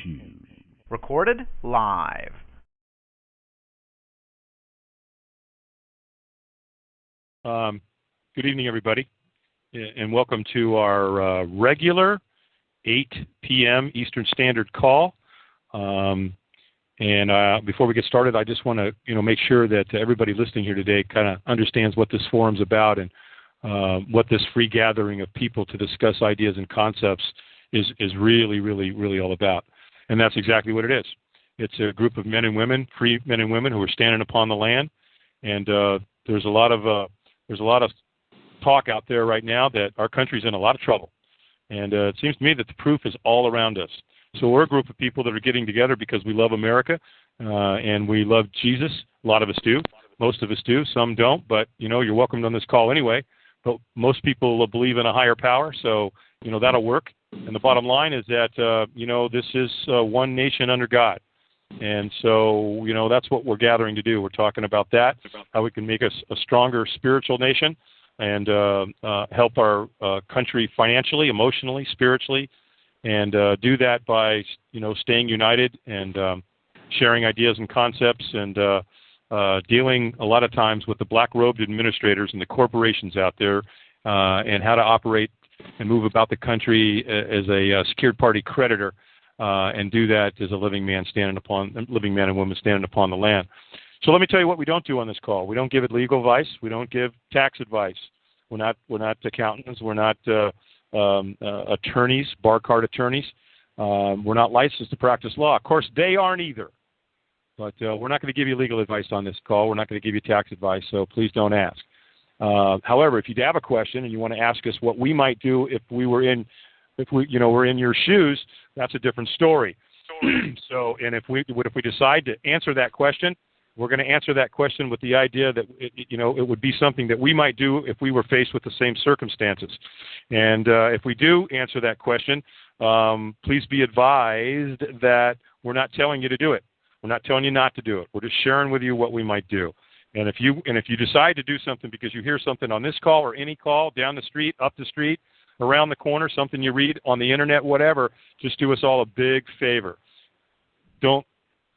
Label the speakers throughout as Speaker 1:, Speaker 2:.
Speaker 1: Shoes. Recorded live.
Speaker 2: Good evening, everybody, and welcome to our regular 8 p.m. Eastern Standard call. Before we get started, I just want to, make sure that everybody listening here today kind of understands what this forum's about and what this free gathering of people to discuss ideas and concepts is really all about. And that's exactly what it is. It's a group of men and women, free men and women, who are standing upon the land. And there's a lot of talk out there right now that our country's in a lot of trouble. And it seems to me that the proof is all around us. So we're a group of people that are getting together because we love America and we love Jesus. A lot of us do. Most of us do. Some don't. But, you're welcomed on this call anyway. But most people believe in a higher power. So, that'll work. And the bottom line is that, this is one nation under God. And so, that's what we're gathering to do. We're talking about that, how we can make us a stronger spiritual nation and help our country financially, emotionally, spiritually, and do that by, staying united and sharing ideas and concepts and dealing a lot of times with the black-robed administrators and the corporations out there and how to operate and move about the country as a secured party creditor and do that as a living man and woman standing upon the land. So let me tell you what we don't do on this call. We don't give legal advice. We don't give tax advice. We're not accountants. We're not attorneys, bar card attorneys. We're not licensed to practice law. Of course, they aren't either. But we're not going to give you legal advice on this call. We're not going to give you tax advice, so please don't ask. However, if you have a question and you want to ask us what we might do if we're in your shoes, that's a different story. So, and if we decide to answer that question, we're going to answer that question with the idea that it would be something that we might do if we were faced with the same circumstances. And if we do answer that question, please be advised that we're not telling you to do it. We're not telling you not to do it. We're just sharing with you what we might do. And if you decide to do something because you hear something on this call or any call, down the street, up the street, around the corner, something you read on the internet, whatever, just do us all a big favor. Don't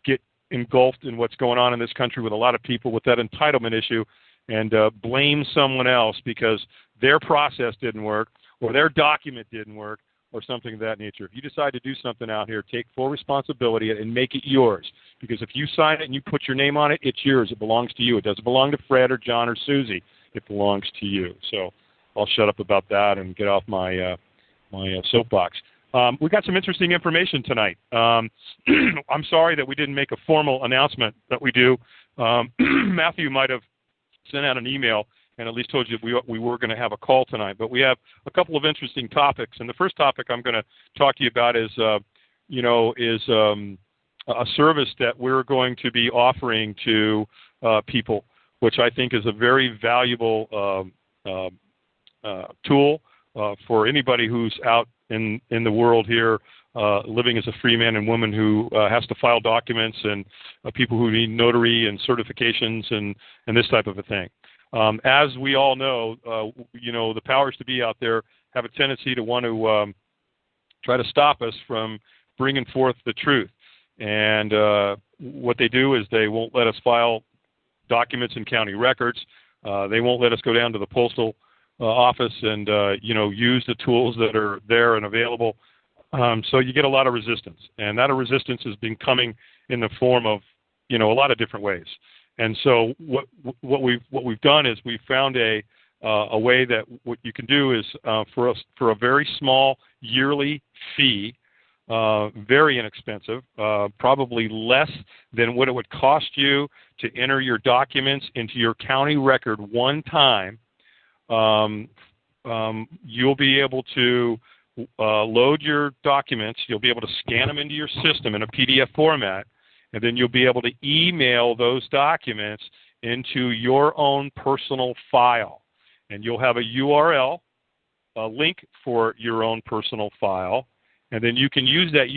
Speaker 2: get engulfed in what's going on in this country with a lot of people with that entitlement issue and blame someone else because their process didn't work or their document didn't work or something of that nature. If you decide to do something out here, take full responsibility and make it yours. Because if you sign it and you put your name on it, it's yours. It belongs to you. It doesn't belong to Fred or John or Susie. It belongs to you. So I'll shut up about that and get off my soapbox. We've got some interesting information tonight. I'm sorry that we didn't make a formal announcement that we do. Matthew might have sent out an email and at least told you we were going to have a call tonight. But we have a couple of interesting topics. And the first topic I'm going to talk to you about is, a service that we're going to be offering to people, which I think is a very valuable tool for anybody who's out in the world here living as a free man and woman who has to file documents and people who need notary and certifications and this type of a thing. As we all know, the powers to be out there have a tendency to want to try to stop us from bringing forth the truth. And what they do is they won't let us file documents in county records. They won't let us go down to the postal office and, use the tools that are there and available. So you get a lot of resistance. And that resistance has been coming in the form of, a lot of different ways. And so what we've done is we've found a way that what you can do is for a very small yearly fee, very inexpensive, probably less than what it would cost you to enter your documents into your county record one time. You'll be able to load your documents. You'll be able to scan them into your system in a PDF format. And then you'll be able to email those documents into your own personal file. And you'll have a URL, a link for your own personal file. And then you can use that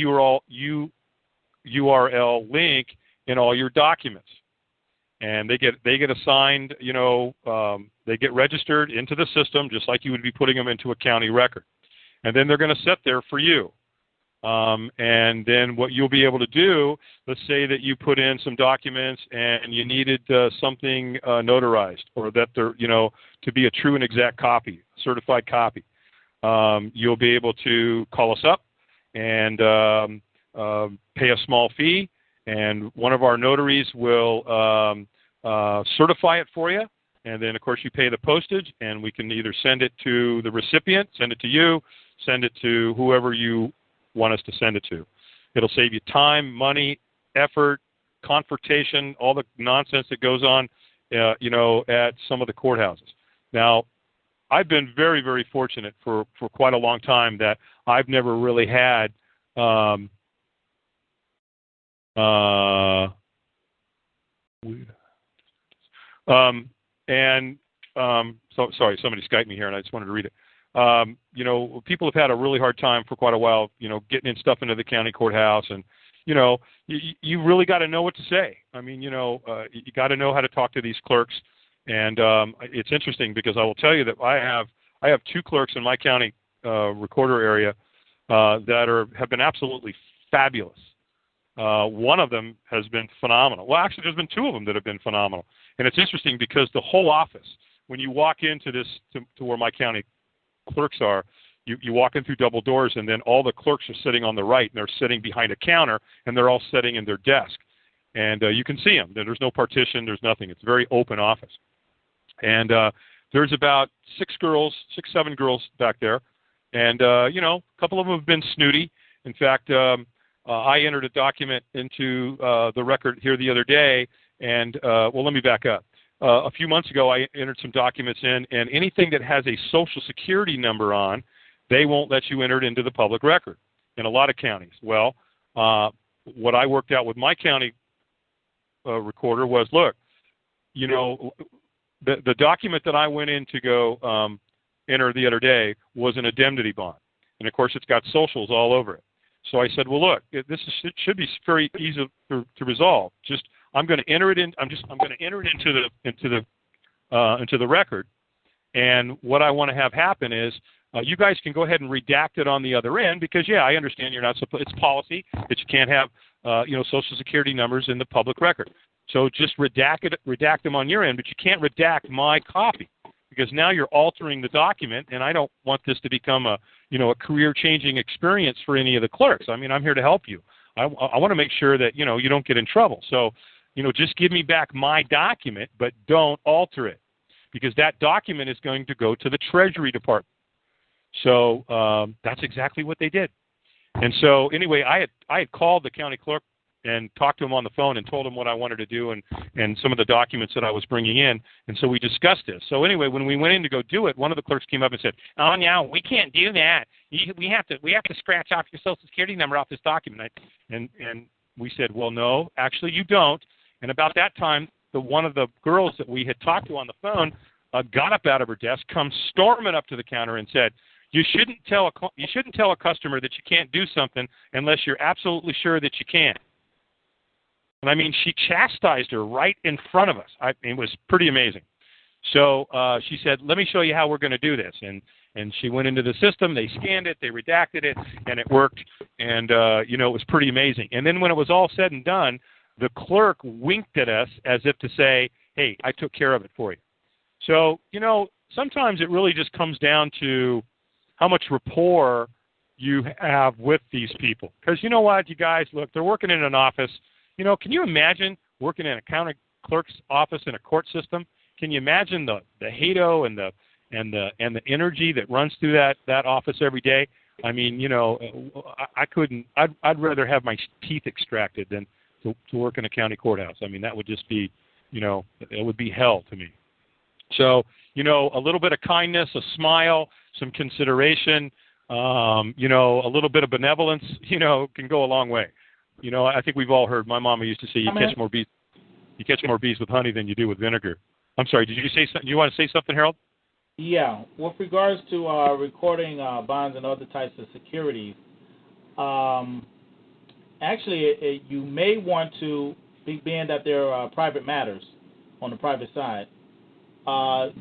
Speaker 2: URL link in all your documents. And they get assigned, they get registered into the system just like you would be putting them into a county record. And then they're going to sit there for you. And then what you'll be able to do, let's say that you put in some documents and you needed something notarized, or that they're, to be a true and exact copy, certified copy. You'll be able to call us up and pay a small fee, and one of our notaries will certify it for you. And then, of course, you pay the postage, and we can either send it to the recipient, send it to you, send it to whoever you want us to send it to. It'll save you time, money, effort, confrontation, all the nonsense that goes on, at some of the courthouses. Now, I've been very, very fortunate for quite a long time that I've never really had so sorry, somebody Skyped me here, and I just wanted to read it. People have had a really hard time for quite a while, getting in stuff into the county courthouse, and you really got to know what to say. I mean, you got to know how to talk to these clerks, and it's interesting because I will tell you that I have two clerks in my county recorder area that have been absolutely fabulous. One of them has been phenomenal. Well, actually, there's been two of them that have been phenomenal. And it's interesting because the whole office, when you walk into this, to where my county clerks are, you walk in through double doors, and then all the clerks are sitting on the right, and they're sitting behind a counter, and they're all sitting in their desk. And you can see them. There's no partition. There's nothing. It's a very open office. And there's about 7 girls back there. And, a couple of them have been snooty. In fact, I entered a document into the record here the other day, and, let me back up. A few months ago, I entered some documents in, and anything that has a Social Security number on, they won't let you enter it into the public record in a lot of counties. Well, what I worked out with my county recorder was, look, the document that I went in to go enter the other day was an indemnity bond. And, of course, it's got socials all over it. So I said, well, look, it should be very easy to resolve. I'm going to enter it in. I'm going to enter it into the record. And what I want to have happen is you guys can go ahead and redact it on the other end because, yeah, I understand you're not supposed. It's policy that you can't have Social Security numbers in the public record. So just redact them on your end, but you can't redact my copy because now you're altering the document, and I don't want this to become a career-changing experience for any of the clerks. I mean, I'm here to help you. I want to make sure that, you don't get in trouble. So, just give me back my document, but don't alter it because that document is going to go to the Treasury Department. So that's exactly what they did. And so anyway, I had called the county clerk and talked to him on the phone and told him what I wanted to do and some of the documents that I was bringing in. And so we discussed this. So anyway, when we went in to go do it, one of the clerks came up and said, "Oh, no, we can't do that. We have to scratch off your Social Security number off this document." And we said, "Well, no, actually you don't." And about that time, one of the girls that we had talked to on the phone got up out of her desk, come storming up to the counter and said, You shouldn't tell a customer that you can't do something unless you're absolutely sure that you can. And I mean, she chastised her right in front of us. It was pretty amazing. So she said, "Let me show you how we're going to do this." And she went into the system. They scanned it. They redacted it, and it worked. And it was pretty amazing. And then when it was all said and done, the clerk winked at us as if to say, "Hey, I took care of it for you." So sometimes it really just comes down to how much rapport you have with these people. Because you know what, you guys, look, they're working in an office. Can you imagine working in a county clerk's office in a court system? Can you imagine the halo and the energy that runs through that office every day? I mean, I couldn't. I'd rather have my teeth extracted than to work in a county courthouse. I mean, that would just be, it would be hell to me. So, a little bit of kindness, a smile, some consideration, a little bit of benevolence, can go a long way. I think we've all heard. My mama used to say, you catch more bees with honey than you do with vinegar. I'm sorry. Did you say something? You want to say something, Harold?
Speaker 3: Yeah. With regards to recording bonds and other types of securities, actually, you may want to, being that they're private matters on the private side,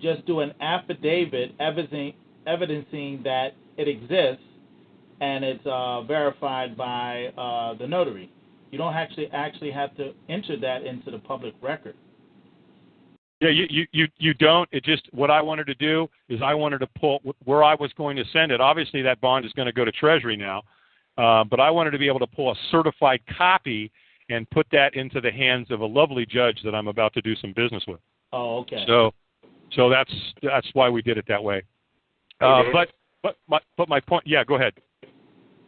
Speaker 3: just do an affidavit evidencing that it exists and it's verified by the notary. You don't actually have to enter that into the public record.
Speaker 2: Yeah, you don't. It just, what I wanted to do is I wanted to pull where I was going to send it. Obviously, that bond is going to go to Treasury now, but I wanted to be able to pull a certified copy and put that into the hands of a lovely judge that I'm about to do some business with.
Speaker 3: Oh, okay.
Speaker 2: So that's why we did it that way. But my point. Yeah, go ahead.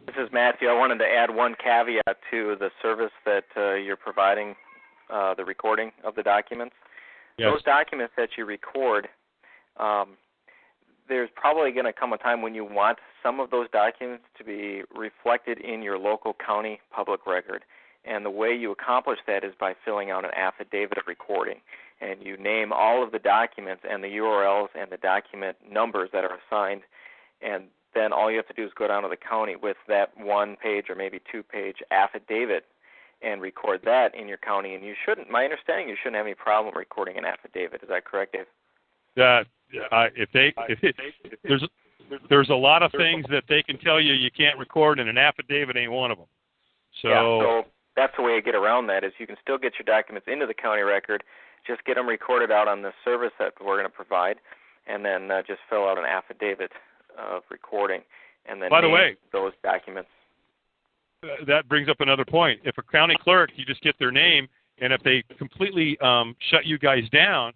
Speaker 4: This is Matthew. I wanted to add one caveat to the service that you're providing, the recording of the documents.
Speaker 2: Yes.
Speaker 4: Those documents that you record, there's probably going to come a time when you want some of those documents to be reflected in your local county public record. And the way you accomplish that is by filling out an affidavit of recording. And you name all of the documents and the URLs and the document numbers that are assigned. And then all you have to do is go down to the county with that 1-page or maybe 2-page affidavit and record that in your county. And you shouldn't, my understanding, you shouldn't have any problem recording an affidavit. Is that correct, Dave?
Speaker 2: There's a lot of things that they can tell you can't record, and an affidavit ain't one of them.
Speaker 4: So that's the way to get around that, is you can still get your documents into the county record, just get them recorded out on the service that we're going to provide, and then just fill out an affidavit of recording, and then
Speaker 2: by the way,
Speaker 4: those documents.
Speaker 2: That brings up another point. If a county clerk, you just get their name, and if they completely shut you guys down,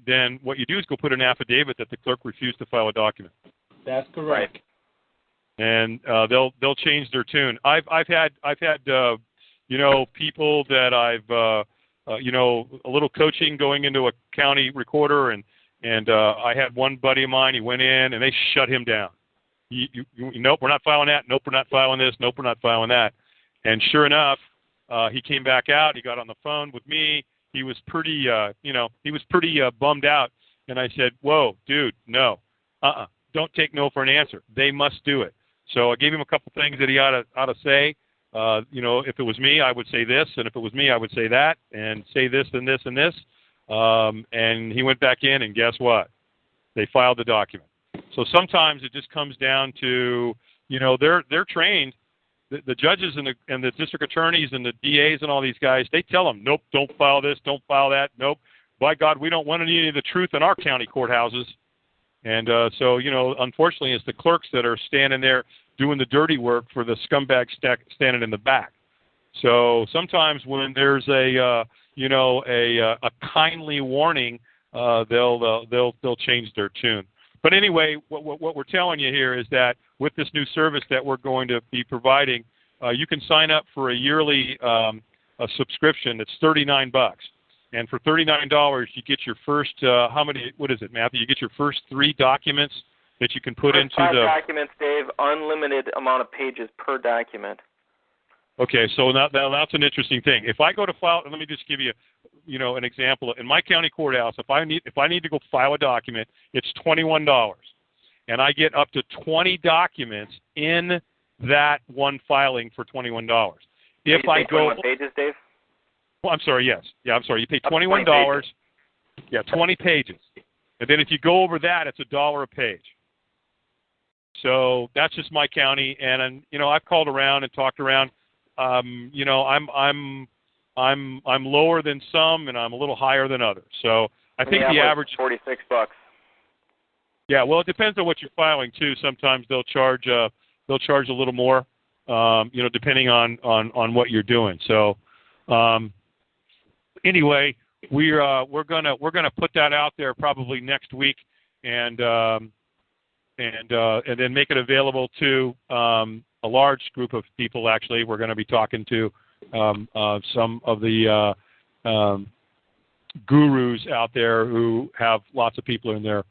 Speaker 2: then what you do is go put an affidavit that the clerk refused to file a document.
Speaker 3: That's correct.
Speaker 2: Right. And they'll change their tune. I've had people that I've a little coaching going into a county recorder, and I had one buddy of mine. He went in and they shut him down. Nope, we're not filing that. Nope, we're not filing this. Nope, we're not filing that. And sure enough, he came back out. He got on the phone with me. He was pretty, bummed out. And I said, "Whoa, dude, no, don't take no for an answer. They must do it." So I gave him a couple things that he ought to say. If it was me, I would say this, and if it was me, I would say that, and say this and this and this. And he went back in, and guess what? They filed the document. So sometimes it just comes down to, they're trained. The judges and the district attorneys and the DAs and all these guys, they tell them, nope, don't file this, don't file that, nope. By God, we don't want any of the truth in our county courthouses. And so, unfortunately, it's the clerks that are standing there doing the dirty work for the scumbag standing in the back. So sometimes when there's a kindly warning, they'll change their tune. But anyway, what we're telling you here is that with this new service that we're going to be providing, you can sign up for a yearly a subscription. It's $39, and for $39, you get your first what is it, Matthew? You get your first 3 documents that you can put into
Speaker 4: 5 documents, Dave. Unlimited amount of pages per document.
Speaker 2: Okay, so now that's an interesting thing. If I go to file, let me just give you, an example. In my county courthouse, if I need to go file a document, it's $21, and I get up to 20 documents in that one filing for $21. If I go
Speaker 4: 21 pages, Dave?
Speaker 2: Well, I'm sorry. Yes. Yeah, I'm sorry. You pay $21. Yeah, 20 pages, and then if you go over that, it's $1 a page. So that's just my county, and I've called around and talked around. I'm lower than some, and I'm a little higher than others. So I think the average
Speaker 4: $46.
Speaker 2: Yeah, well, it depends on what you're filing too. Sometimes they'll charge a little more, depending on what you're doing. So anyway, we're gonna put that out there probably next week, and then make it available to a large group of people. Actually, we're going to be talking to some of the gurus out there who have lots of people in the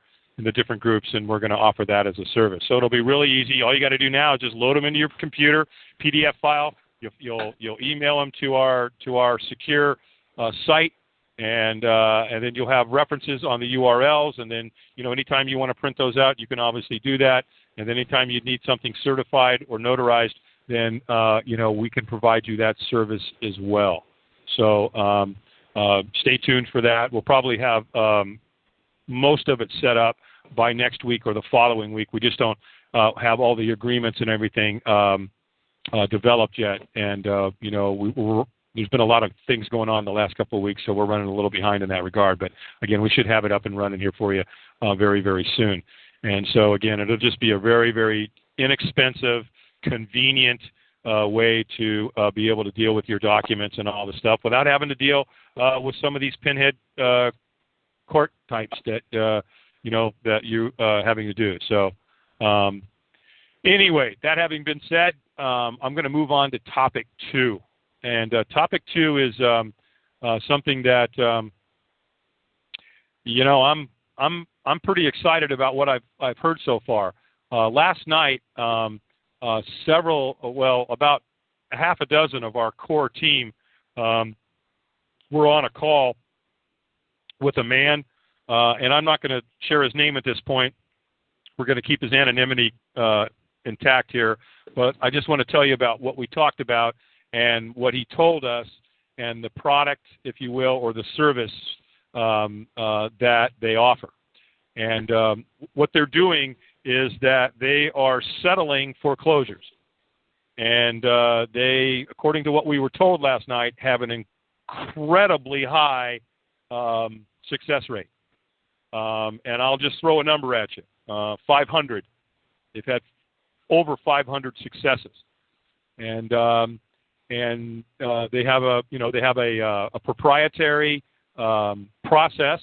Speaker 2: different groups, and we're going to offer that as a service. So it'll be really easy. All you got to do now is just load them into your computer, PDF file. You'll email them to our secure site, and then you'll have references on the URLs. And then anytime you want to print those out, you can obviously do that. And then anytime you need something certified or notarized, then we can provide you that service as well. So stay tuned for that. We'll probably have most of it set up by next week or the following week. We just don't. have all the agreements and everything developed yet. And there's been a lot of things going on the last couple of weeks, so we're running a little behind in that regard. But again, we should have it up and running here for you very, very soon. And so again, it'll just be a very, very inexpensive, convenient way to be able to deal with your documents and all the stuff without having to deal with some of these pinhead court types that that you having to do. So anyway, that having been said, I'm going to move on to topic 2, and topic 2 is something that I'm pretty excited about what I've heard so far. Last night, about a half a dozen of our core team were on a call with a man, and I'm not going to share his name at this point. We're going to keep his anonymity intact here, but I just want to tell you about what we talked about and what he told us and the product, if you will, or the service that they offer. And what they're doing is that they are settling foreclosures. And they, according to what we were told last night, have an incredibly high success rate. And I'll just throw a number at you, 500. They've had over 500 successes. And they have a proprietary process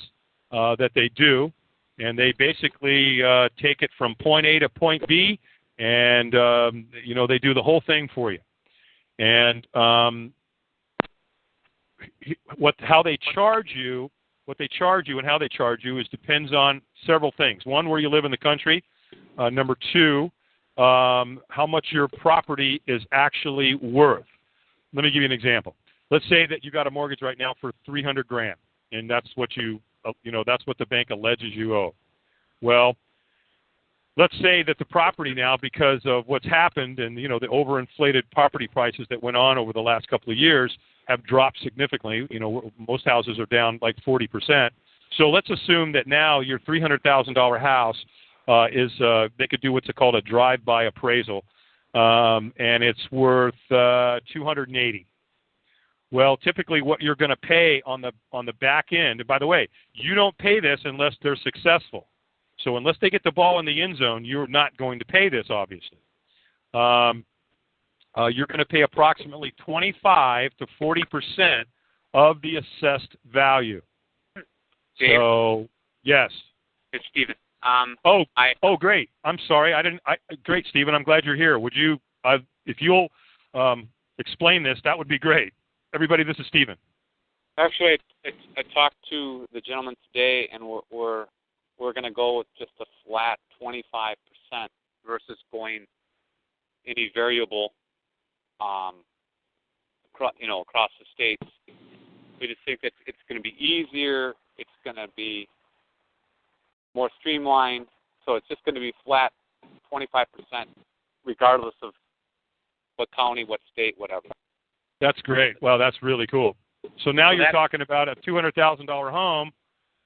Speaker 2: that they do. And they basically take it from point A to point B, and they do the whole thing for you. And how they charge you and how they charge you depends on several things. One, where you live in the country. Number 2, how much your property is actually worth. Let me give you an example. Let's say that you got a mortgage right now for $300,000, and that's what that's what the bank alleges you owe. Well, let's say that the property now, because of what's happened and, the overinflated property prices that went on over the last couple of years have dropped significantly. Most houses are down like 40%. So let's assume that now your $300,000 house they could do what's called a drive-by appraisal, and it's worth $280,000. Well, typically what you're going to pay on the back end, and by the way, you don't pay this unless they're successful. So unless they get the ball in the end zone, you're not going to pay this, obviously. You're going to pay approximately 25 to 40% of the assessed value.
Speaker 5: Dave,
Speaker 2: so, yes.
Speaker 5: It's Stephen.
Speaker 2: Great. I'm sorry. Great, Stephen. I'm glad you're here. Would you, if you'll explain this, that would be great. Everybody, this is Stephen.
Speaker 5: Actually, I talked to the gentleman today, and we're going to go with just a flat 25% versus going any variable, across the states. We just think that it's going to be easier. It's going to be more streamlined. So it's just going to be flat 25%, regardless of what county, what state, whatever.
Speaker 2: That's great. Well, that's really cool. So now you're talking about a $200,000 home.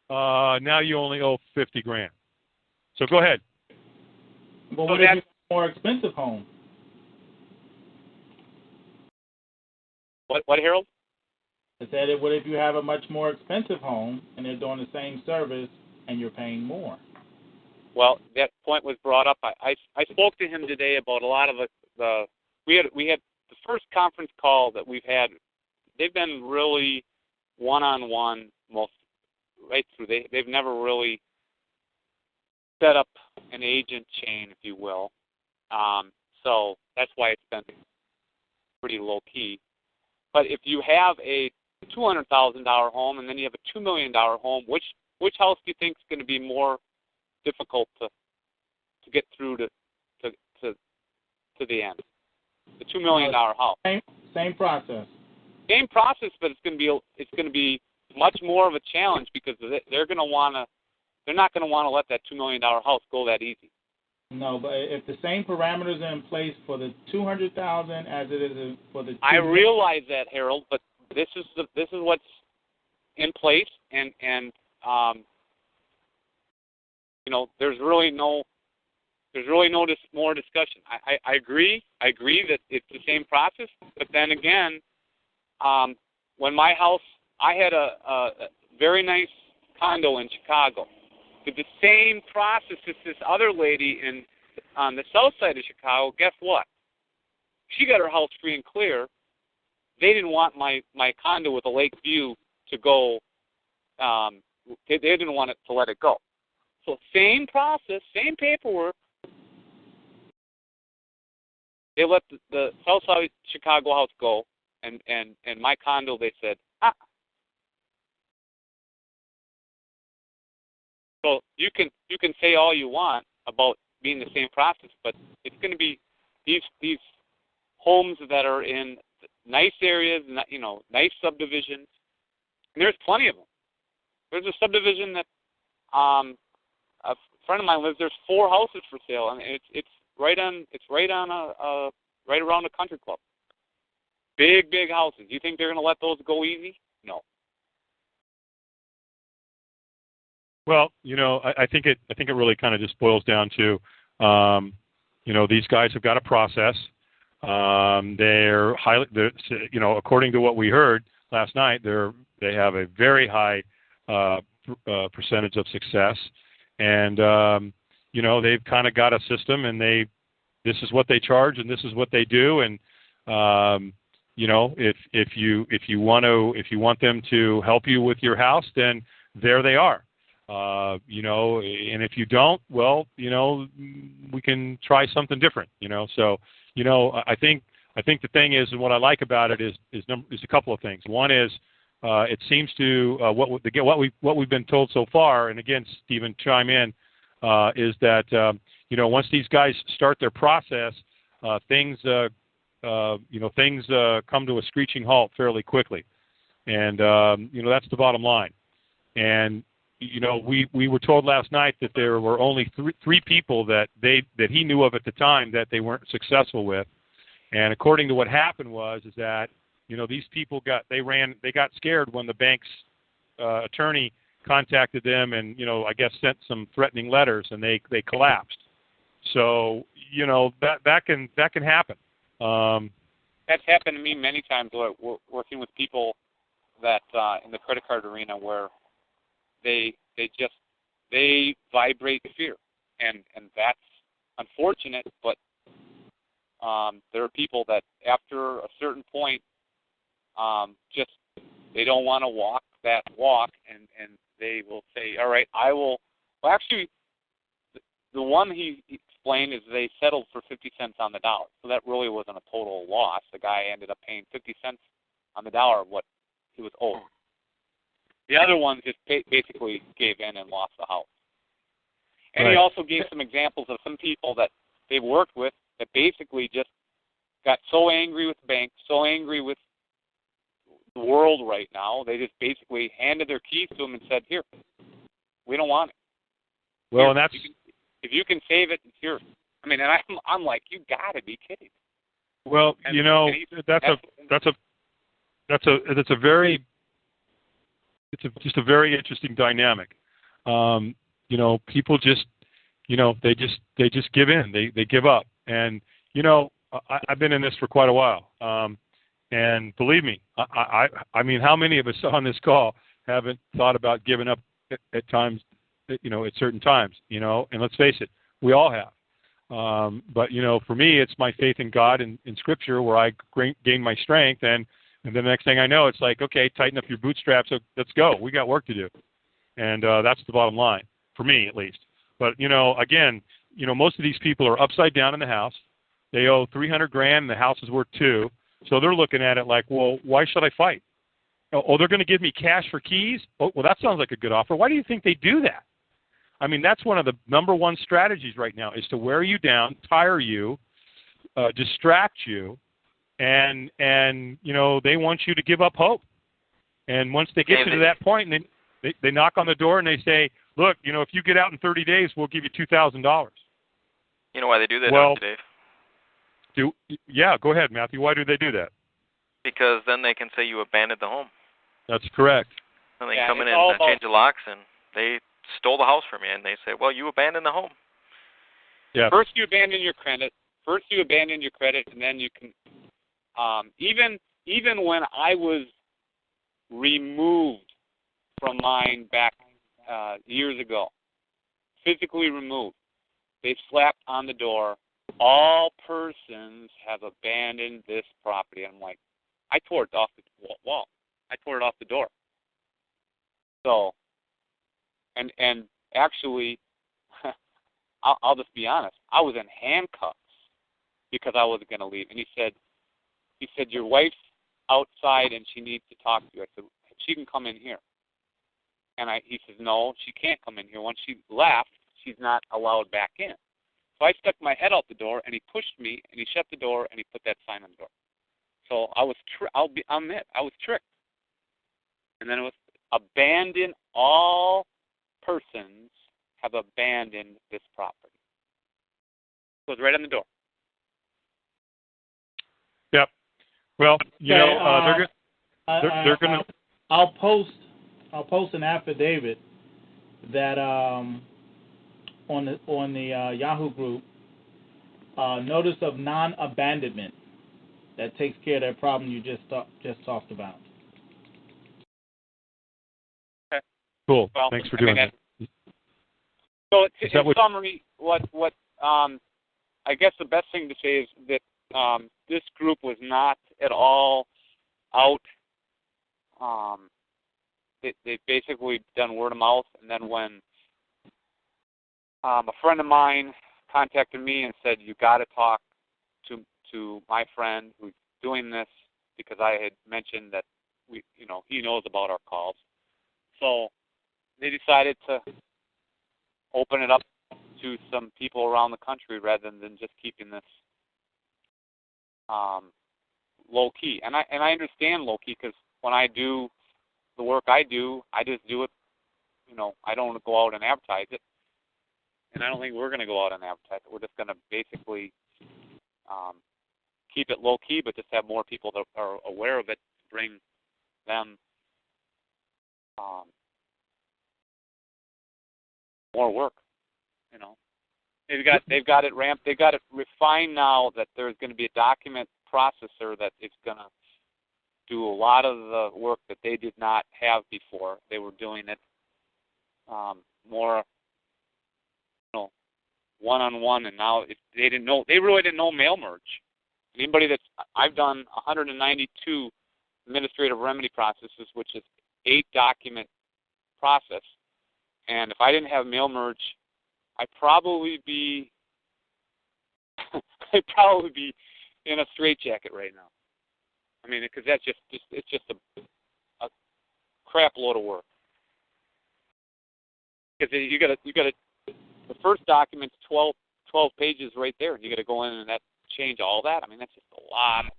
Speaker 2: Now you only owe $50,000. So go ahead.
Speaker 3: Well, what if you have a more expensive home?
Speaker 5: What, Harold?
Speaker 3: I said, what if you have a much more expensive home and they're doing the same service and you're paying more?
Speaker 5: Well, that point was brought up. I spoke to him today about a lot of the we had the first conference call that we've had. They've been really one-on-one most right through. They've never really set up an agent chain, if you will. So that's why it's been pretty low-key. But if you have a $200,000 home and then you have a $2 million home, which house do you think is going to be more difficult to get through to the end? The $2 million house.
Speaker 3: Same process.
Speaker 5: Same process, but it's going to be much more of a challenge because they're not going to want to let that $2 million house go that easy.
Speaker 3: No, but if the same parameters are in place for the $200,000 as it is for the
Speaker 5: I realize that, Harold, but this is what's in place, and there's really no There's really no more discussion. I agree. I agree that it's the same process. But then again, when my house, I had a very nice condo in Chicago. Did the same process as this other lady on the south side of Chicago. Guess what? She got her house free and clear. They didn't want my condo with a lake view to go. They didn't want it to let it go. So same process, same paperwork. They let the south side Chicago house go, and my condo, they said, So you can say all you want about being the same process, but it's going to be these homes that are in nice areas, nice subdivisions. And there's plenty of them. There's a subdivision that a friend of mine lives. There's 4 houses for sale, and it's right around a country club. Big houses. You think they're going to let those go easy? No.
Speaker 2: Well, I think it really kind of just boils down to, these guys have got a process. They're highly, according to what we heard last night, they have a very high percentage of success, and they've kind of got a system, and this is what they charge, and this is what they do, and if you want them to help you with your house, then there they are. And if you don't, well, we can try something different, So, I think the thing is, and what I like about it is a couple of things. One is, it seems to what we've been told so far, and again, Stephen, chime in, is that once these guys start their process, things come to a screeching halt fairly quickly, and that's the bottom line. And we were told last night that there were only three people that he knew of at the time that they weren't successful with. And according to what happened is that these people got scared when the bank's attorney contacted them and I guess sent some threatening letters, and they collapsed. So that can happen.
Speaker 5: That's happened to me many times. Working with people that in the credit card arena where they vibrate fear, and that's unfortunate. But there are people that after a certain point, just they don't want to walk that walk, and they will say, "All right, I will." Well, actually, the one he explained is they settled for 50 cents on the dollar, so that really wasn't a total loss. The guy ended up paying 50 cents on the dollar of what he was owed. The other ones just basically gave in and lost the house. And
Speaker 2: right.
Speaker 5: He also gave some examples of some people that they've worked with that basically just got so angry with the bank, so angry with the world right now, they just basically handed their keys to them and said, "Here, we don't want it."
Speaker 2: Well,
Speaker 5: here,
Speaker 2: and that's
Speaker 5: if you can save it, it's yours. I mean, and I'm like, you got to be kidding.
Speaker 2: Well,
Speaker 5: and,
Speaker 2: it's a very interesting dynamic. People just, they just give in. They give up. And I've been in this for quite a while. And believe me, I mean, how many of us on this call haven't thought about giving up at times? At certain times. And let's face it, we all have. But for me, it's my faith in God and in Scripture where I gain my strength, and then the next thing I know, it's like, okay, tighten up your bootstraps, let's go. We got work to do. And that's the bottom line, for me at least. But, again, most of these people are upside down in the house. They owe $300,000 and the house is worth $2 million. So they're looking at it like, well, why should I fight? Oh, they're going to give me cash for keys? Oh, well, that sounds like a good offer. Why do you think they do that? I mean, that's one of the number one strategies right now, is to wear you down, tire you, distract you, and they want you to give up hope. And once they get you to that point, and they knock on the door and they say, "Look, if you get out in 30 days, we'll give you $2,000."
Speaker 4: You know why they do that,
Speaker 2: well,
Speaker 4: Dave?
Speaker 2: Yeah, go ahead, Matthew. Why do they do that?
Speaker 4: Because then they can say you abandoned the home.
Speaker 2: That's correct.
Speaker 4: And they come in and change the locks, and they stole the house from you, and they say, "Well, you abandoned the home."
Speaker 2: Yeah.
Speaker 5: First you abandon your credit. And then you can. Even when I was removed from mine back years ago, physically removed, they slapped on the door, all persons have abandoned this property. And I'm like, I tore it off the wall. I tore it off the door. So, and actually, I'll just be honest, I was in handcuffs because I wasn't going to leave. And he said, your wife's outside and she needs to talk to you. I said, she can come in here. And he says, no, she can't come in here. Once she left, she's not allowed back in. So I stuck my head out the door, and he pushed me, and he shut the door, and he put that sign on the door. So I was, I was tricked. And then it was, abandon, all persons have abandoned this property. So it's right on the door.
Speaker 2: Yep. Well, they're going to.
Speaker 3: I'll post an affidavit that on the Yahoo group, notice of non-abandonment that takes care of that problem you just talked about.
Speaker 5: Okay.
Speaker 2: Cool.
Speaker 5: Well,
Speaker 2: thanks for doing that.
Speaker 5: So in summary, what I guess the best thing to say is that this group was not at all out. They've basically done word of mouth, and then when a friend of mine contacted me and said, you got to talk to my friend who's doing this, because I had mentioned that he knows about our calls. So they decided to open it up to some people around the country rather than just keeping this low key. And I understand low key, because when I do the work I do, I just do it. I don't want to go out and advertise it, and I don't think we're going to go out and advertise it. We're just going to basically keep it low key, but just have more people that are aware of it to bring them more work. They've got it ramped. They've got it refined now that there's going to be a document processor that is going to do a lot of the work that they did not have before. They were doing it more, one-on-one, and now they really didn't know mail merge. I've done 192 administrative remedy processes, which is 8 document process, and if I didn't have mail merge, I'd probably be in a straitjacket right now. I mean, because that's it's just a crap load of work. Because you got the first document's 12 pages right there, and you got to go in and change all that. I mean, that's just a lot of.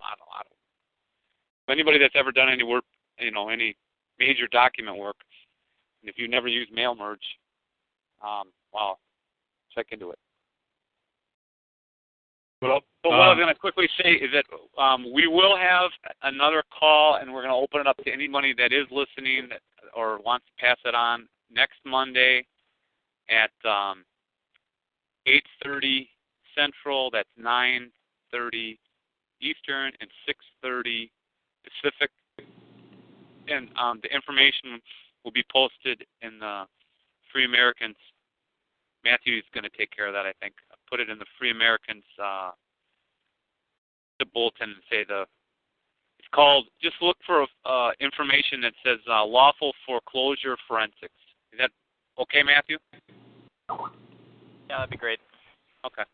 Speaker 5: Anybody that's ever done any work, any major document work, and if you never use mail merge, wow, check into it.
Speaker 2: Well,
Speaker 5: so what I was going to quickly say is that we will have another call, and we're going to open it up to anybody that is listening or wants to pass it on next Monday at 8:30 Central. That's 9:30 Eastern and 6:30 Pacific. And the information will be posted in the Free Americans. Matthew is going to take care of that, I think. Put it in the Free Americans the bulletin and say it's called, just look for information that says lawful foreclosure forensics. Is that okay, Matthew?
Speaker 4: Yeah, that'd be great.
Speaker 5: Okay.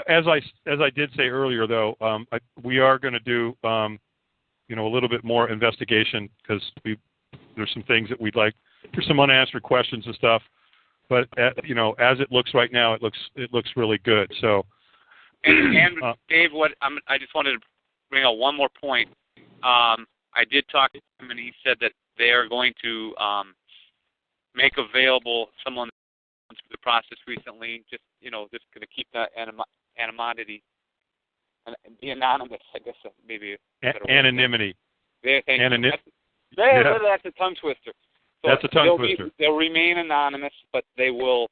Speaker 2: As I did say earlier, though, we are going to do a little bit more investigation, because there's some things that we'd like. There's some unanswered questions and stuff, but as it looks right now, it looks really good. So,
Speaker 5: and Dave, I just wanted to bring out one more point. I did talk to him, and he said that they are going to make available someone went through the process recently. Just going to keep that anonymity and be anonymous. I guess maybe
Speaker 2: anonymity.
Speaker 5: That's a tongue twister. So
Speaker 2: that's a tongue twister.
Speaker 5: They'll remain anonymous, but they will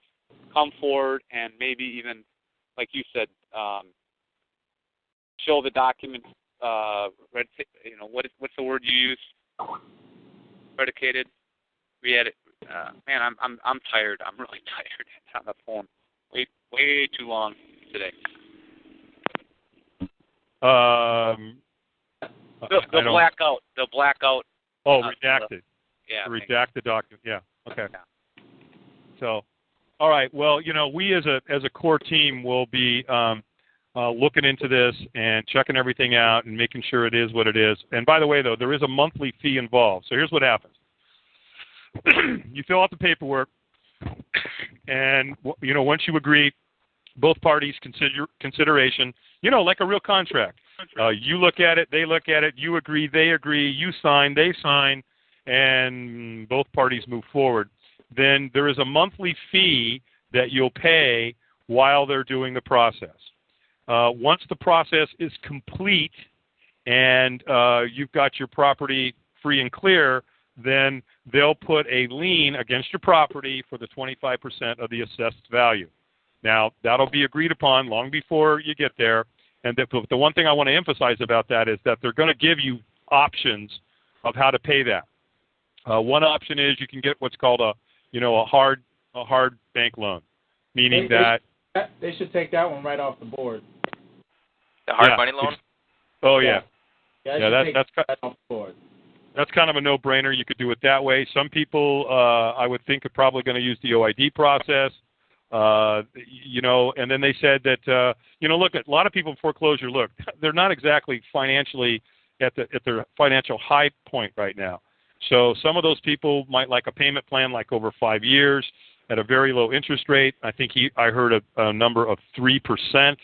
Speaker 5: come forward and maybe even, like you said, show the documents. What's the word you use? Predicated. We had it. Man, I'm tired. I'm really tired. It's on the phone. Way too long today. They'll black out. They'll black out.
Speaker 2: Oh, redacted.
Speaker 5: Redact
Speaker 2: the document. Yeah. Okay.
Speaker 5: Yeah.
Speaker 2: So, all right. Well, we as a core team will be looking into this and checking everything out and making sure it is what it is. And by the way, though, there is a monthly fee involved. So here's what happens. You fill out the paperwork, and once you agree, both parties consideration. Like a real contract. You look at it, they look at it, you agree, they agree, you sign, they sign, and both parties move forward. Then there is a monthly fee that you'll pay while they're doing the process. Once the process is complete and you've got your property free and clear, then they'll put a lien against your property for the 25% of the assessed value. Now, that'll be agreed upon long before you get there. And the one thing I want to emphasize about that is that they're going to give you options of how to pay that. One option is you can get what's called a hard bank loan, meaning
Speaker 3: they should take that one right off the board.
Speaker 4: The hard money loan?
Speaker 2: Oh, yeah.
Speaker 3: That's right off the board.
Speaker 2: That's kind of a no-brainer. You could do it that way. Some people, I would think, are probably going to use the OID process. And then they said that, look, a lot of people in foreclosure, they're not exactly financially at their financial high point right now. So some of those people might like a payment plan like over 5 years at a very low interest rate. I think I heard a number of 3%.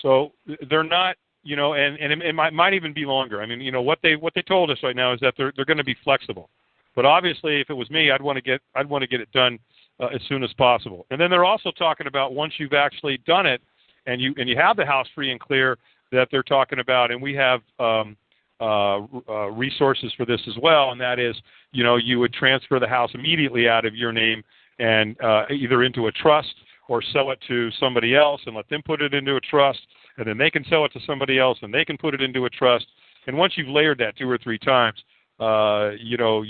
Speaker 2: So they're not, and it might even be longer. I mean, what they told us right now is that they're going to be flexible. But obviously, if it was me, I'd want to get it done as soon as possible. And then they're also talking about once you've actually done it and you have the house free and clear, that they're talking about, and we have resources for this as well. And that is, you would transfer the house immediately out of your name and either into a trust or sell it to somebody else and let them put it into a trust, and then they can sell it to somebody else and they can put it into a trust. And once you've layered that 2 or 3 times, you'll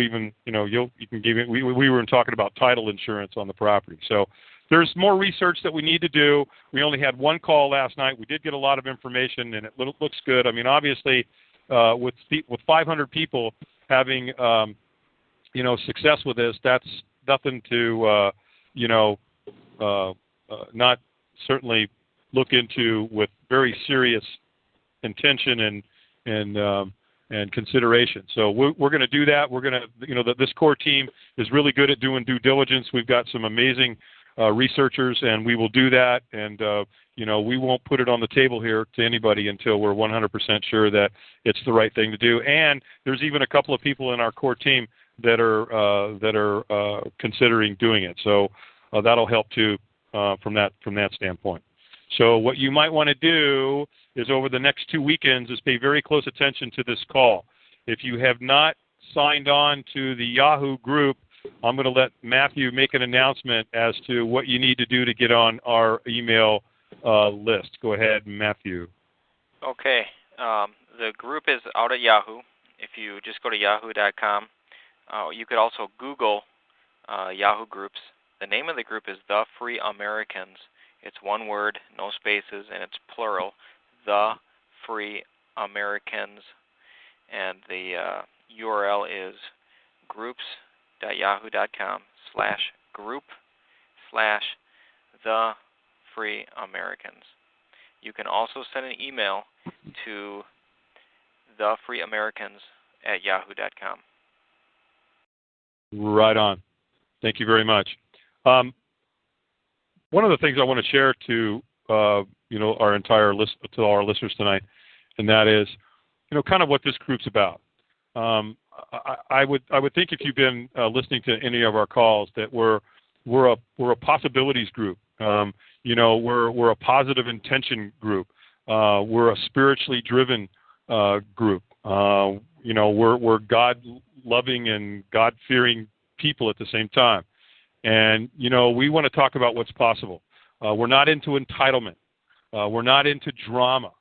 Speaker 2: even, you can give it. We were talking about title insurance on the property. So there's more research that we need to do. We only had one call last night. We did get a lot of information, and it looks good. I mean, obviously, with 500 people having, success with this, that's nothing to, not certainly look into with very serious intention and consideration. So we're going to do that. We're going to, this core team is really good at doing due diligence. We've got some amazing researchers, and we will do that. And, we won't put it on the table here to anybody until we're 100% sure that it's the right thing to do. And there's even a couple of people in our core team that are considering doing it. So that'll help too from that standpoint. So what you might want to do is over the next 2 weekends is pay very close attention to this call. If you have not signed on to the Yahoo group, I'm going to let Matthew make an announcement as to what you need to do to get on our email list. Go ahead, Matthew.
Speaker 4: Okay. The group is out at Yahoo. If you just go to yahoo.com, you could also Google Yahoo groups. The name of the group is The Free Americans. It's one word, no spaces, and it's plural. The Free Americans. And the URL is groups.yahoo.com/group/The Free Americans. You can also send an email to thefreeamericans@yahoo.com.
Speaker 2: Right on. Thank you very much. One of the things I want to share to our entire list, to our listeners tonight, and that is, kind of what this group's about. I would think if you've been listening to any of our calls that we're a possibilities group. We're a positive intention group. We're a spiritually driven group. we're God-loving and God-fearing people at the same time. And, we want to talk about what's possible. We're not into entitlement. We're not into drama.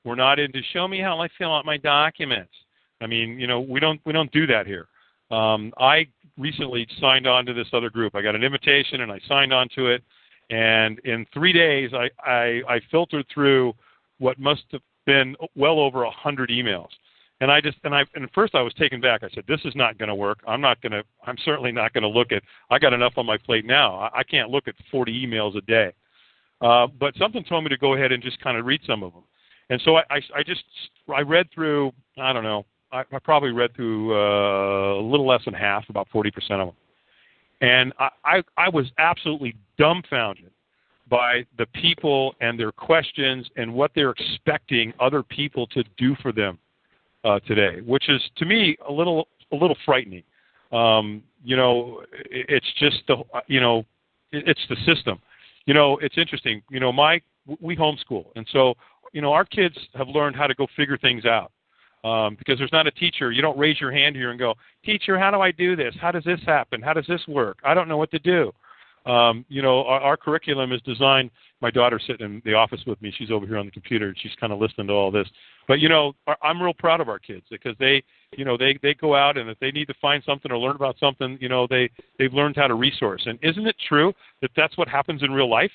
Speaker 2: We're not into show me how I fill out my documents. I mean, we don't do that here. I recently signed on to this other group. I got an invitation and I signed on to it. And in 3 days, I filtered through what must have been well over 100 emails. And at first I was taken back. I said, this is not going to work. I'm certainly not going to look at, I got enough on my plate now. I can't look at 40 emails a day. But something told me to go ahead and just kind of read some of them. And so I read through, I don't know, I probably read through a little less than half, about 40% of them. And I was absolutely dumbfounded by the people and their questions and what they're expecting other people to do for them today, which is, to me, a little frightening. It's just it's the system. It's interesting. We homeschool, and so our kids have learned how to go figure things out because there's not a teacher. You don't raise your hand here and go, teacher, how do I do this? How does this happen? How does this work? I don't know what to do. Our curriculum is designed. My daughter's sitting in the office with me. She's over here on the computer, and she's kind of listening to all this. But, I'm real proud of our kids because they go out, and if they need to find something or learn about something, they've learned how to resource. And isn't it true that that's what happens in real life?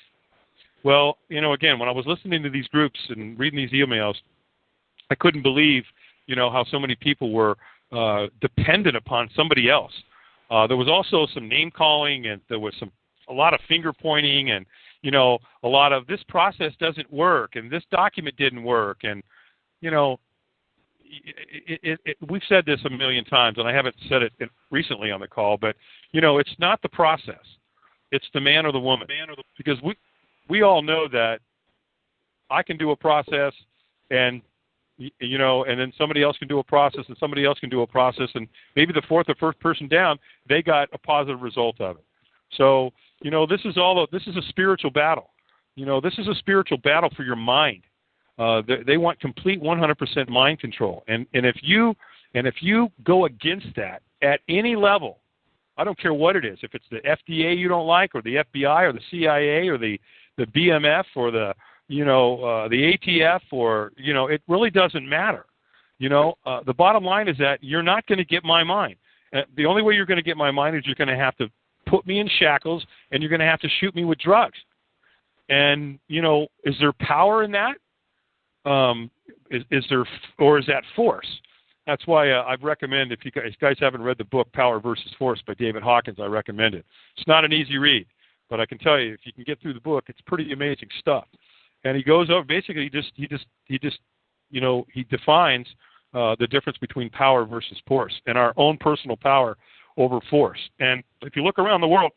Speaker 2: Well, again, when I was listening to these groups and reading these emails, I couldn't believe, how so many people were dependent upon somebody else. There was also some name calling, and there was a lot of finger pointing, and a lot of this process doesn't work, and this document didn't work, and we've said this a million times, and I haven't said it recently on the call, but it's not the process, it's the man or the woman, because we all know that I can do a process, and and then somebody else can do a process, and somebody else can do a process, and maybe the fourth or first person down, they got a positive result of it. So, this is a spiritual battle. This is a spiritual battle for your mind. They want complete 100% mind control. And if you go against that at any level, I don't care what it is, if it's the FDA you don't like, or the FBI, or the CIA, or the BMF, or the ATF, or it really doesn't matter. The bottom line is that you're not going to get my mind. The only way you're going to get my mind is you're going to have to put me in shackles, and you're going to have to shoot me with drugs. And is there power in that? Is there, or is that force? That's why I'd recommend, if you guys haven't read the book Power versus Force by David Hawkins, I recommend it. It's not an easy read, but I can tell you, if you can get through the book, it's pretty amazing stuff. And he goes over, basically, he defines the difference between power versus force, and our own personal power over force. And if you look around the world,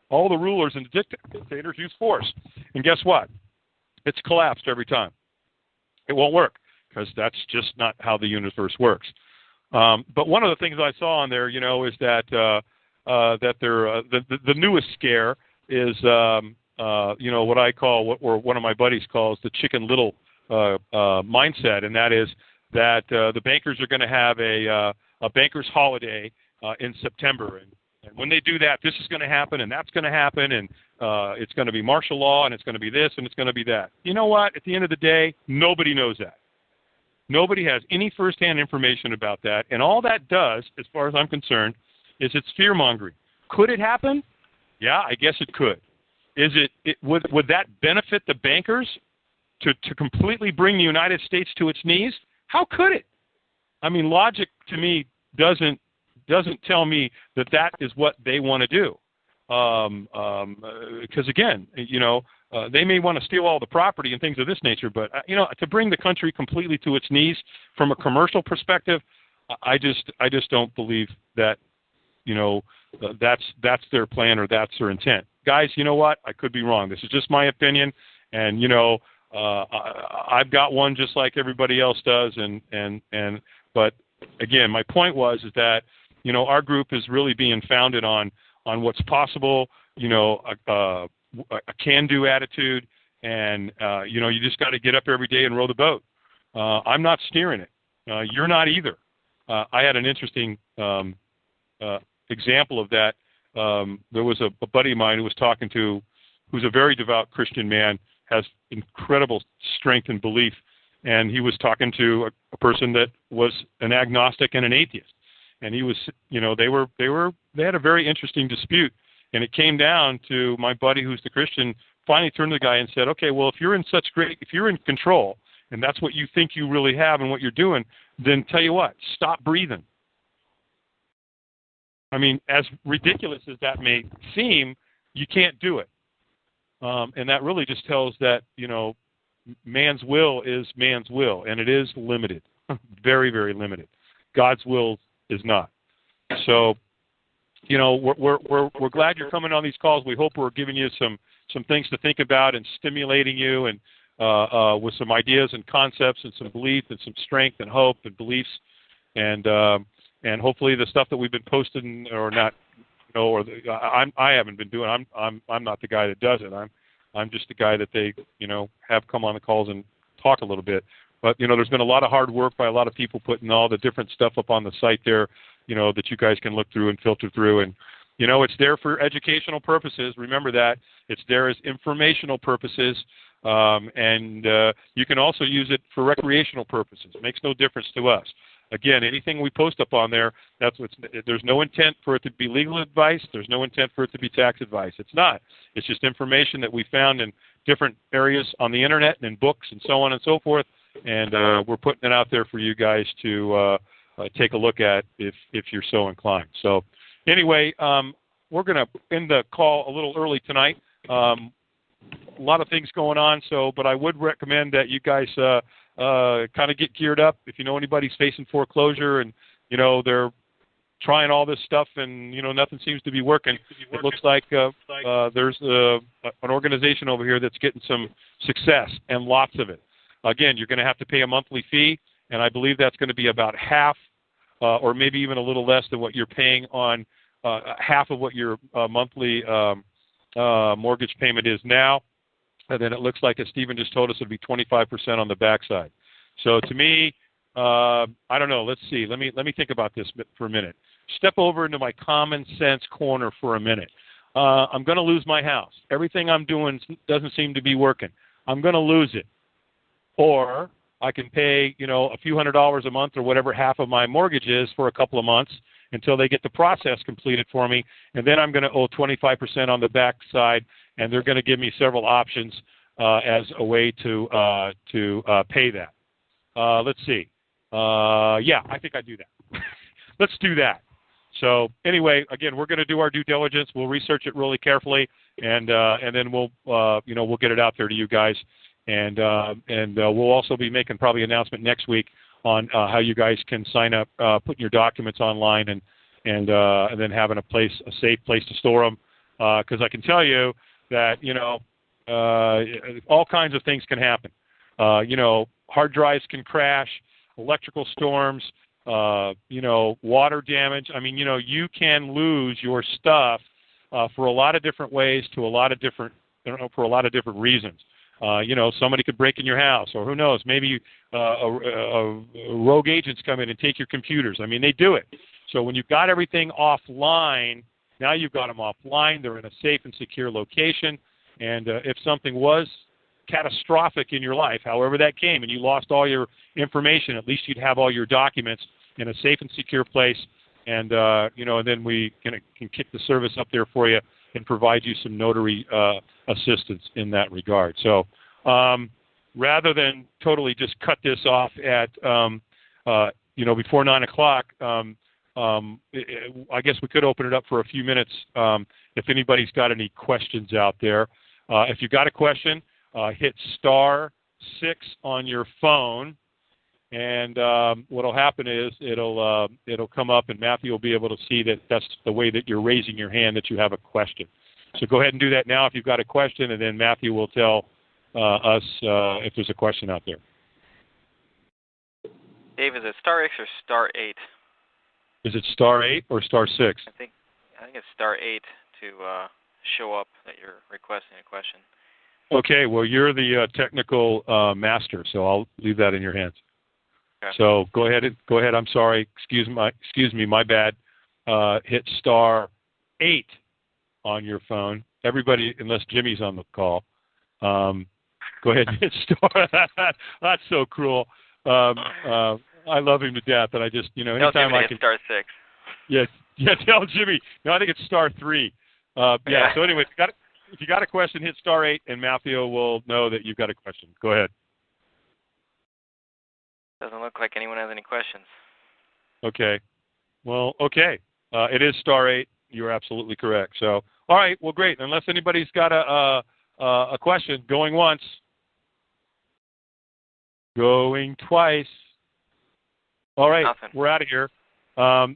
Speaker 2: all the rulers and dictators use force. And guess what? It's collapsed every time. It won't work, because that's just not how the universe works. But one of the things I saw on there, is that the newest scare is what I call, or one of my buddies calls, the Chicken Little mindset, and that is that the bankers are going to have a bankers holiday in September, and when they do that, this is going to happen, and that's going to happen, and it's going to be martial law, and it's going to be this, and it's going to be that. You know what? At the end of the day, nobody knows that. Nobody has any firsthand information about that, and all that does, as far as I'm concerned, is it's fear-mongering. Could it happen? Yeah, I guess it could. Would that benefit the bankers to completely bring the United States to its knees? How could it? I mean, logic to me doesn't tell me that is what they want to do. Because again, they may want to steal all the property and things of this nature, but to bring the country completely to its knees from a commercial perspective, I just don't believe that that's their plan or that's their intent. Guys, you know what? I could be wrong. This is just my opinion, and I've got one just like everybody else does, but again, my point is that our group is really being founded on what's possible, a can-do attitude, and you just got to get up every day and row the boat. I'm not steering it. You're not either. I had an interesting example of that. There was a buddy of mine who was talking to, who's a very devout Christian man, has incredible strength and belief, and he was talking to a person that was an agnostic and an atheist, and he was, they had a very interesting dispute, and it came down to my buddy who's the Christian finally turned to the guy and said, okay, well, if you're in control, and that's what you think you really have and what you're doing, then tell you what, stop breathing. I mean, as ridiculous as that may seem, you can't do it. And that really just tells that, man's will is man's will, and it is limited, very, very limited. God's will is not. So, we're glad you're coming on these calls. We hope we're giving you some things to think about and stimulating you and with some ideas and concepts and some belief and some strength and hope and beliefs, and hopefully the stuff that we've been posting or not, I haven't been doing. I'm not the guy that does it. I'm just the guy that they have come on the calls and talk a little bit. But there's been a lot of hard work by a lot of people putting all the different stuff up on the site there, that you guys can look through and filter through. And it's there for educational purposes. Remember that. It's there as informational purposes. And you can also use it for recreational purposes. It makes no difference to us. Again, anything we post up on there, there's no intent for it to be legal advice. There's no intent for it to be tax advice. It's not. It's just information that we found in different areas on the internet and in books and so on and so forth. And we're putting it out there for you guys to take a look at if you're so inclined. So anyway, we're going to end the call a little early tonight. A lot of things going on, but I would recommend that you guys kind of get geared up. If you know anybody's facing foreclosure and they're trying all this stuff and nothing seems to be working, it looks like there's an organization over here that's getting some success and lots of it. Again, you're going to have to pay a monthly fee, and I believe that's going to be about half or maybe even a little less than what you're paying on half of what your monthly mortgage payment is now. And then it looks like, as Stephen just told us, it would be 25% on the backside. So to me, I don't know. Let's see. Let me think about this for a minute. Step over into my common sense corner for a minute. I'm going to lose my house. Everything I'm doing doesn't seem to be working. I'm going to lose it. Or I can pay, a few $100s a month or whatever half of my mortgage is for a couple of months until they get the process completed for me, and then I'm going to owe 25% on the backside, and they're going to give me several options as a way to pay that. Let's see. Yeah, I think I do that. Let's do that. So anyway, again, we're going to do our due diligence. We'll research it really carefully, and then we'll get it out there to you guys. And we'll also be making probably an announcement next week on how you guys can sign up, putting your documents online, and then having a safe place to store them. Because I can tell you that all kinds of things can happen. Hard drives can crash, electrical storms, water damage. I mean, you can lose your stuff for a lot of different ways for a lot of different reasons. Somebody could break in your house, or who knows, maybe rogue agents come in and take your computers. I mean, they do it. So when you've got everything offline, now you've got them offline. They're in a safe and secure location. And if something was catastrophic in your life, however that came, and you lost all your information, at least you'd have all your documents in a safe and secure place. And, and then we can kick the service up there for you and provide you some notary assistance in that regard. So rather than totally just cut this off at, before 9 o'clock, I guess we could open it up for a few minutes if anybody's got any questions out there. If you've got a question, hit *6 on your phone, and what'll happen is it'll come up, and Matthew will be able to see that that's the way that you're raising your hand, that you have a question. So go ahead and do that now if you've got a question, and then Matthew will tell us if there's a question out there.
Speaker 4: Dave, is it *6 or *8?
Speaker 2: Is it *8 or *6?
Speaker 4: I think it's *8 to show up that you're requesting a question.
Speaker 2: Okay, well, you're the technical master, so I'll leave that in your hands.
Speaker 4: Okay.
Speaker 2: So go ahead. I'm sorry. Excuse me. My bad. Hit star 8 on your phone. Everybody, unless Jimmy's on the call, go ahead and hit star. That's so cruel. I love him to death, and I just, anytime I can.
Speaker 4: Star 6.
Speaker 2: Yes. Tell Jimmy. No, I think it's star 3. Yeah. So anyway, if you got a question, hit star 8, and Matthew will know that you've got a question. Go ahead.
Speaker 4: Doesn't look like anyone has any questions.
Speaker 2: Okay. Well, okay. It is star 8. You're absolutely correct. So, all right. Well, great. Unless anybody's got a question, going once, going twice. All right.
Speaker 4: Nothing.
Speaker 2: We're out of here.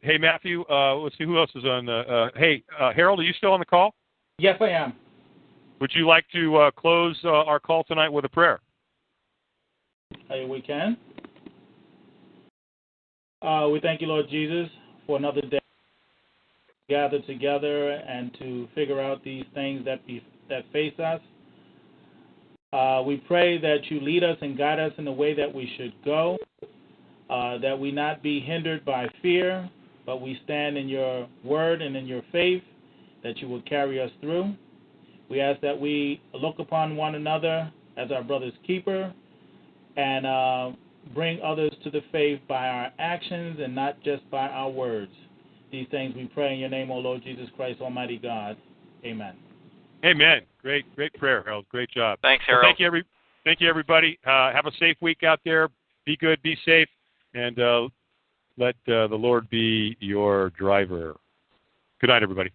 Speaker 2: Hey, Matthew. Let's see who else is on the. Hey, Harold, are you still on the call?
Speaker 3: Yes, I am.
Speaker 2: Would you like to close our call tonight with a prayer?
Speaker 3: Hey, we can. We thank you, Lord Jesus, for another day to gather together and to figure out these things that face us. We pray that you lead us and guide us in the way that we should go, that we not be hindered by fear, but we stand in your word and in your faith, that you will carry us through. We ask that we look upon one another as our brother's keeper and bring others to the faith by our actions and not just by our words. These things we pray in your name, O Lord Jesus Christ, Almighty God. Amen.
Speaker 2: Amen. Great prayer, Harold. Great job.
Speaker 4: Thanks, Harold.
Speaker 2: Well, thank you, everybody. Have a safe week out there. Be good, be safe, and let the Lord be your driver. Good night, everybody.